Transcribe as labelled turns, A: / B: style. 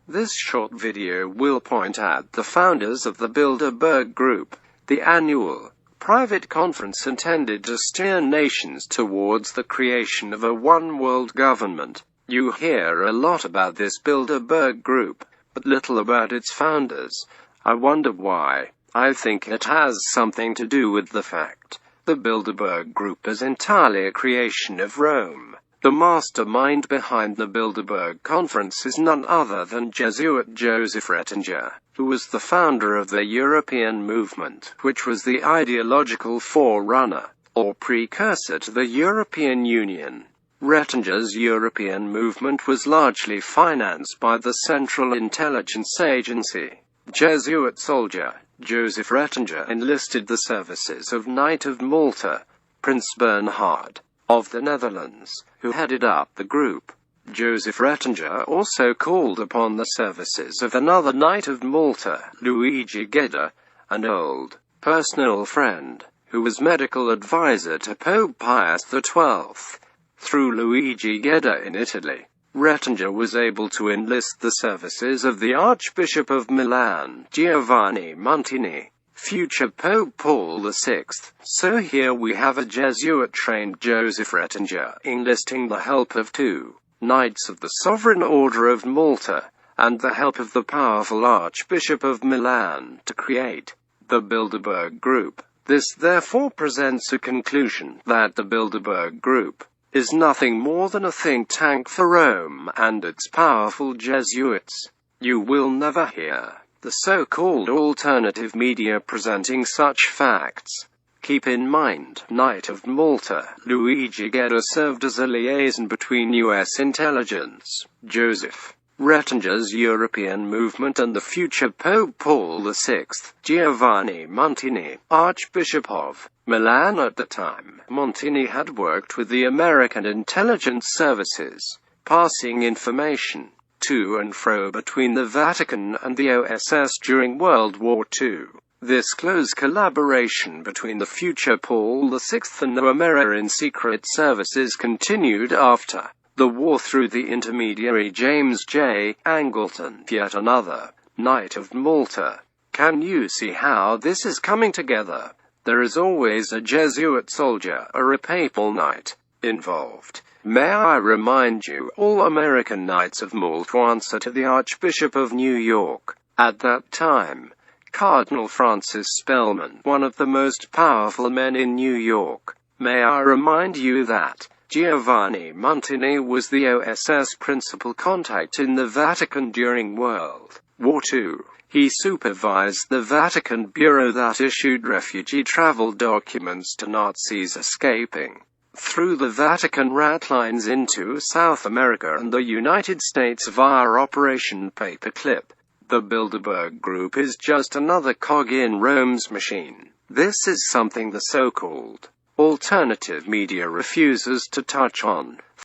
A: This short video will point at the founders of the Bilderberg Group, the annual, private conference intended to steer nations towards the creation of a one-world government. You hear a lot about this Bilderberg Group, but little about its founders. I wonder why. I think it has something to do with the fact the Bilderberg Group is entirely a creation of Rome. The mastermind behind the Bilderberg Conference is none other than Jesuit Joseph Ratzinger, who was the founder of the European movement, which was the ideological forerunner, or precursor to the European Union. Ratzinger's European movement was largely financed by the Central Intelligence Agency. Jesuit soldier Joseph Ratzinger enlisted the services of Knight of Malta, Prince Bernhard of the Netherlands, who headed up the group. Joseph Ratzinger also called upon the services of another Knight of Malta, Luigi Gedda, an old personal friend, who was medical advisor to Pope Pius XII. Through Luigi Gedda in Italy, Ratzinger was able to enlist the services of the Archbishop of Milan, Giovanni Montini, future Pope Paul VI. So here we have a Jesuit-trained Joseph Ratzinger enlisting the help of two Knights of the Sovereign Order of Malta, and the help of the powerful Archbishop of Milan to create the Bilderberg Group. This therefore presents a conclusion that the Bilderberg Group is nothing more than a think tank for Rome and its powerful Jesuits. You will never hear the so-called alternative media presenting such facts. Keep in mind, Knight of Malta, Luigi Gedda served as a liaison between U.S. intelligence, Joseph Ratzinger's European movement and the future Pope Paul VI, Giovanni Montini, Archbishop of Milan at the time. Montini had worked with the American intelligence services, passing information to and fro between the Vatican and the OSS during World War II. This close collaboration between the future Paul VI and the American secret services continued after the war through the intermediary James J. Angleton, yet another Knight of Malta. Can you see how this is coming together? There is always a Jesuit soldier or a papal knight involved. May I remind you, all American Knights of Malta answer to the Archbishop of New York. At that time, Cardinal Francis Spellman, one of the most powerful men in New York. May I remind you that Giovanni Montini was the OSS principal contact in the Vatican during World War II. He supervised the Vatican bureau that issued refugee travel documents to Nazis escaping through the Vatican ratlines into South America and the United States via Operation Paperclip. The Bilderberg Group is just another cog in Rome's machine. This is something the so-called alternative media refuses to touch on.